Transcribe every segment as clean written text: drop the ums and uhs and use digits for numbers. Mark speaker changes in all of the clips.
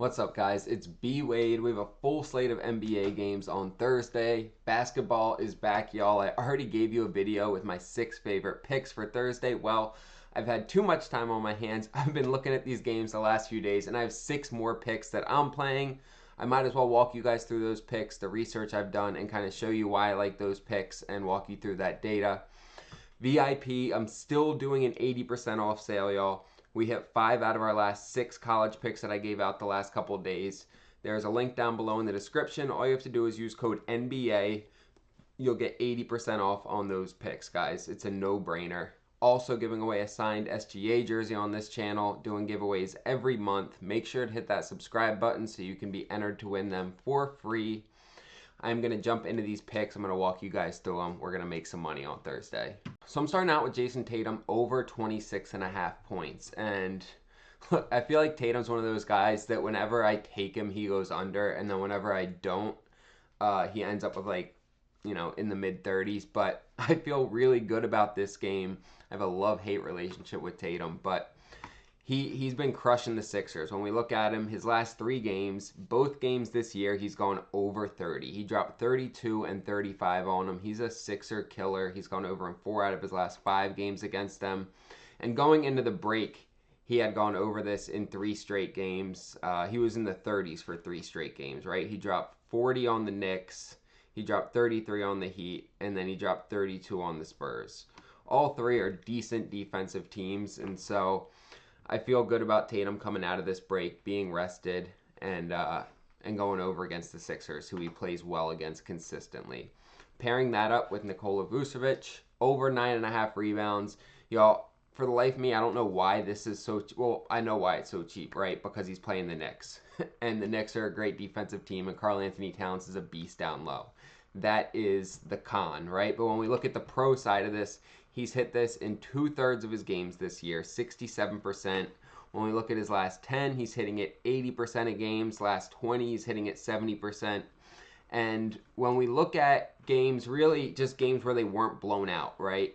Speaker 1: What's up, guys? It's B Wade. We have a full slate of NBA games on Thursday. Basketball is back, y'all. I already gave you a video with my 6 favorite picks for Thursday. Well, I've had too much time on my hands. I've been looking at these games the last few days, and I have 6 more picks that I'm playing. I might as well walk you guys through those picks, the research I've done, and kind of show you why I like those picks and walk you through that data. VIP, I'm still doing an 80% off sale, y'all. We hit 5 out of our last 6 college picks that I gave out the last couple of days. There's a link down below in the description. All you have to do is use code NBA. You'll get 80% off on those picks, guys. It's a no-brainer. Also giving away a signed SGA jersey on this channel, doing giveaways every month. Make sure to hit that subscribe button so you can be entered to win them for free. I'm going to jump into these picks. I'm going to walk you guys through them. We're going to make some money on Thursday. So I'm starting out with Jayson Tatum over 26.5 points. And look, I feel like Tatum's one of those guys that whenever I take him, he goes under. And then whenever I don't, he ends up with in the mid-30s. But I feel really good about this game. I have a love-hate relationship with Tatum. But he's been crushing the Sixers. When we look at him, his last 3 games, both games this year, he's gone over 30. He dropped 32 and 35 on them. He's a Sixer killer. He's gone over in 4 out of his last 5 games against them. And going into the break, he had gone over this in 3 straight games. He was in the 30s for 3 straight games, right? He dropped 40 on the Knicks. He dropped 33 on the Heat. And then he dropped 32 on the Spurs. All 3 are decent defensive teams. And so I feel good about Tatum coming out of this break, being rested, and going over against the Sixers, who he plays well against consistently. Pairing that up with Nikola Vucevic, over 9.5 rebounds. Y'all, for the life of me, I don't know why this is so well, I know why it's so cheap, right? Because he's playing the Knicks. And the Knicks are a great defensive team, and Karl-Anthony Towns is a beast down low. That is the con, right? But when we look at the pro side of this, he's hit this in 2/3 of his games this year, 67%. When we look at his last 10, he's hitting it 80% of games. Last 20, he's hitting it 70%. And when we look at games, really just games where they weren't blown out, right?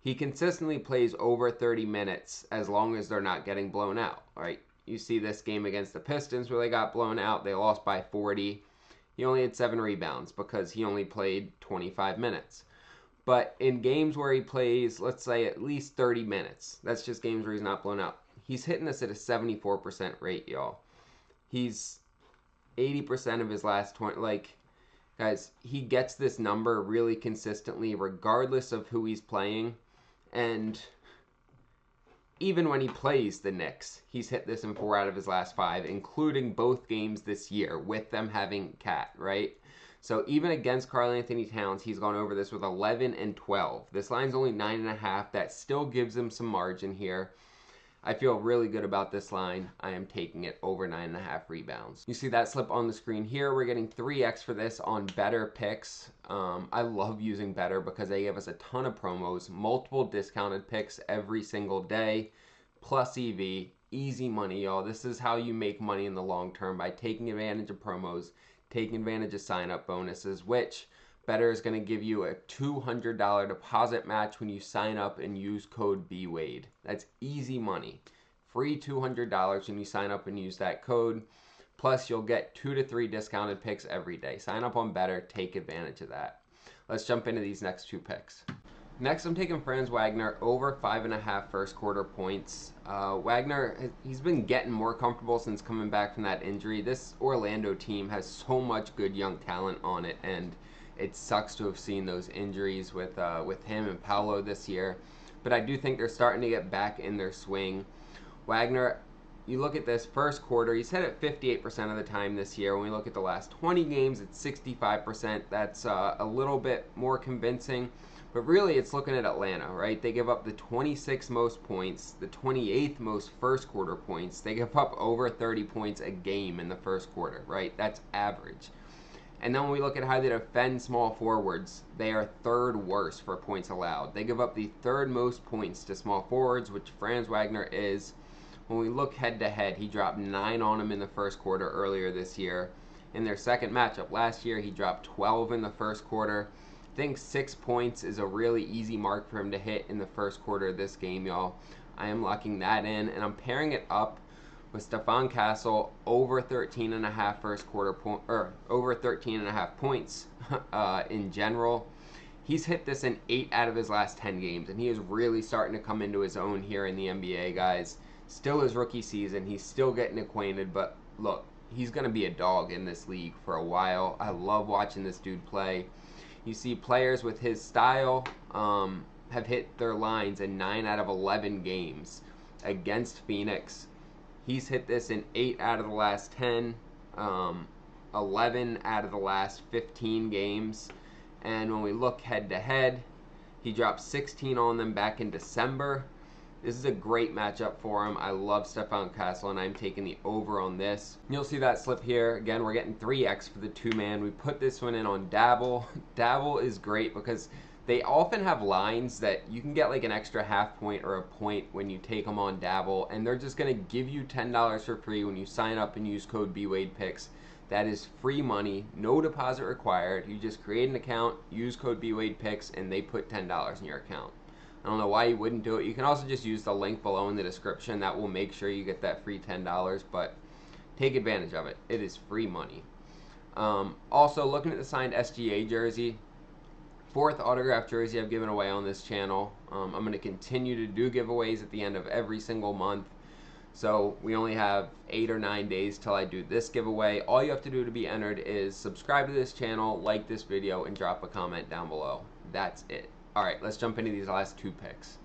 Speaker 1: He consistently plays over 30 minutes as long as they're not getting blown out, right? You see this game against the Pistons where they got blown out. They lost by 40. He only had 7 rebounds because he only played 25 minutes. But in games where he plays, let's say, at least 30 minutes, that's just games where he's not blown out, he's hitting this at a 74% rate, y'all. He's 80% of his last 20, guys, he gets this number really consistently regardless of who he's playing. And even when he plays the Knicks, he's hit this in 4 out of his last 5, including both games this year with them having Cat, right? So even against Karl-Anthony Towns, he's gone over this with 11 and 12. This line's only 9.5. That still gives him some margin here. I feel really good about this line. I am taking it over 9.5 rebounds. You see that slip on the screen here. We're getting 3x for this on Better Picks. I love using Better because they give us a ton of promos, multiple discounted picks every single day, plus EV. Easy money, y'all. This is how you make money in the long term, by taking advantage of promos, taking advantage of sign-up bonuses, which Better is going to give you a $200 deposit match when you sign up and use code BWADE. That's easy money. Free $200 when you sign up and use that code. Plus, you'll get 2 to 3 discounted picks every day. Sign up on Better. Take advantage of that. Let's jump into these next 2 picks. Next, I'm taking Franz Wagner over 5.5 first quarter points. Wagner, he's been getting more comfortable since coming back from that injury. This Orlando team has so much good young talent on it, and it sucks to have seen those injuries with him and Paolo this year. But I do think they're starting to get back in their swing. Wagner, you look at this first quarter, he's hit it 58% of the time this year. When we look at the last 20 games, it's 65%. That's a little bit more convincing. But really, it's looking at Atlanta, right? They give up the 26th most points, the 28th most first quarter points. They give up over 30 points a game in the first quarter, right? That's average. And then when we look at how they defend small forwards, they are 3rd worst for points allowed. They give up the 3rd most points to small forwards, which Franz Wagner is. When we look head-to-head, he dropped 9 on them in the first quarter earlier this year. In their second matchup last year, he dropped 12 in the first quarter. I think 6 points is a really easy mark for him to hit in the first quarter of this game, y'all. I am locking that in, and I'm pairing it up with Stephon Castle over 13.5 first quarter point, or over 13.5 points in general. He's hit this in 8 out of his last 10 games, and he is really starting to come into his own here in the NBA, guys. Still his rookie season, he's still getting acquainted, but look, he's going to be a dog in this league for a while. I love watching this dude play. You see players with his style have hit their lines in 9 out of 11 games against Phoenix. He's hit this in 8 out of the last 10, 11 out of the last 15 games. And when we look head to head, he dropped 16 on them back in December. This is a great matchup for him. I love Stephon Castle, and I'm taking the over on this. You'll see that slip here. Again, we're getting 3x for the 2-man. We put this one in on Dabble. Dabble is great because they often have lines that you can get like an extra half point or a point when you take them on Dabble, and they're just going to give you $10 for free when you sign up and use code BWadePicks. That is free money, no deposit required. You just create an account, use code BWadePicks, and they put $10 in your account. I don't know why you wouldn't do it. You can also just use the link below in the description. That will make sure you get that free $10, but take advantage of it. It is free money. Also, looking at the signed SGA jersey, 4th autograph jersey I've given away on this channel. I'm going to continue to do giveaways at the end of every single month. So we only have 8 or 9 days till I do this giveaway. All you have to do to be entered is subscribe to this channel, like this video, and drop a comment down below. That's it. Alright, let's jump into these last 2 picks.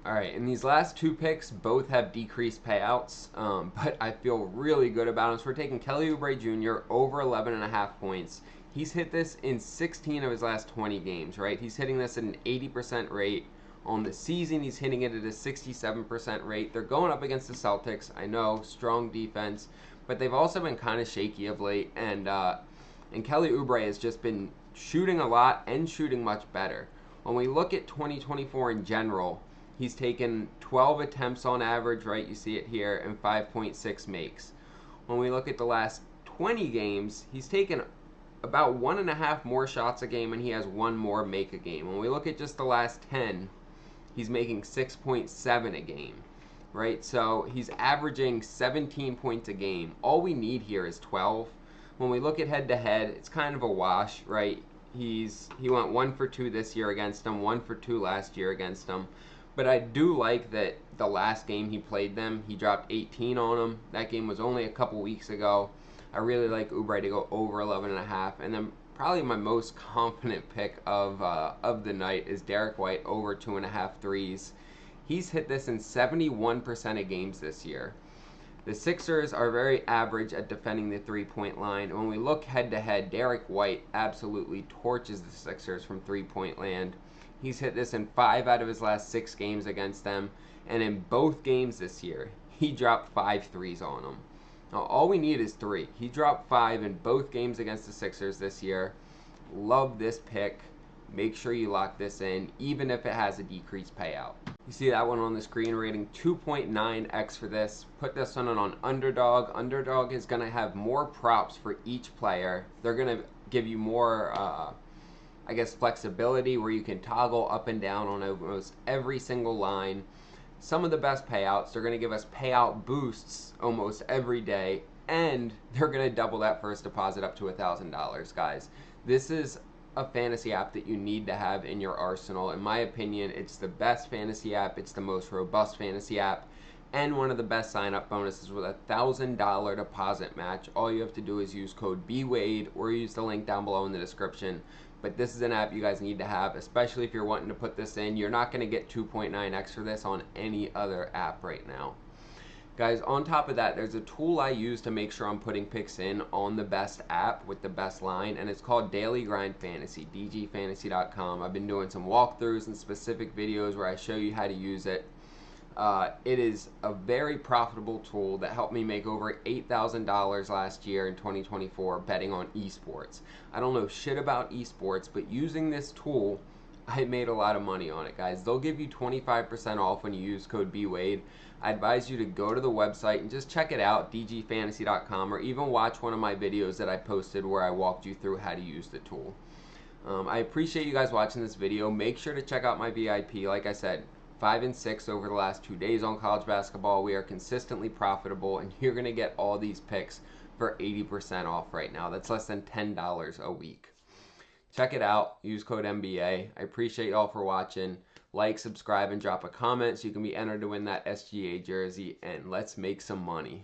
Speaker 1: Alright, in these last 2 picks, both have decreased payouts, but I feel really good about them. So we're taking Kelly Oubre Jr. over 11.5 points. He's hit this in 16 of his last 20 games, right? He's hitting this at an 80% rate. On the season, he's hitting it at a 67% rate. They're going up against the Celtics. I know, strong defense, but they've also been kind of shaky of late, and Kelly Oubre has just been shooting a lot and shooting much better. When we look at 2024 in general, he's taken 12 attempts on average, right? You see it here, and 5.6 makes. When we look at the last 20 games, he's taken about 1.5 more shots a game, and he has 1 more make a game. When we look at just the last 10, he's making 6.7 a game, right? So he's averaging 17 points a game. All we need here is 12. When we look at head-to-head, it's kind of a wash, right? He went 1 for 2 this year against them, 1 for 2 last year against them. But I do like that the last game he played them, he dropped 18 on them. That game was only a couple weeks ago. I really like Oubre to go over 11.5. And then probably my most confident pick of the night is Derrick White over 2.5 threes. He's hit this in 71% of games this year. The Sixers are very average at defending the 3-point line. When we look head-to-head, Derrick White absolutely torches the Sixers from 3-point land. He's hit this in 5 out of his last 6 games against them. And in both games this year, he dropped 5 threes on them. Now, all we need is 3. He dropped 5 in both games against the Sixers this year. Love this pick. Make sure you lock this in, even if it has a decreased payout. You see that one on the screen, rating 2.9x for this. Put this one on Underdog. Underdog is going to have more props for each player. They're going to give you more, I guess, flexibility where you can toggle up and down on almost every single line. Some of the best payouts, they're going to give us payout boosts almost every day, and they're going to double that first deposit up to $1,000, guys. This is a fantasy app that you need to have in your arsenal. In my opinion, it's the best fantasy app, it's the most robust fantasy app, and one of the best sign-up bonuses with a $1,000 deposit match. All you have to do is use code BWADE or use the link down below in the description. But this is an app you guys need to have, especially if you're wanting to put this in. You're not going to get 2.9x for this on any other app right now. Guys, on top of that, there's a tool I use to make sure I'm putting picks in on the best app with the best line, and it's called Daily Grind Fantasy, dgfantasy.com. I've been doing some walkthroughs and specific videos where I show you how to use it. It is a very profitable tool that helped me make over $8,000 last year in 2024 betting on esports. I don't know shit about esports, but using this tool, I made a lot of money on it, guys. They'll give you 25% off when you use code BWADE. I advise you to go to the website and just check it out, dgfantasy.com, or even watch one of my videos that I posted where I walked you through how to use the tool. I appreciate you guys watching this video. Make sure to check out my VIP. Like I said, 5-6 over the last 2 days on college basketball. We are consistently profitable, and you're going to get all these picks for 80% off right now. That's less than $10 a week. Check it out. Use code NBA. I appreciate y'all for watching. Like, subscribe, and drop a comment so you can be entered to win that SGA jersey, and let's make some money.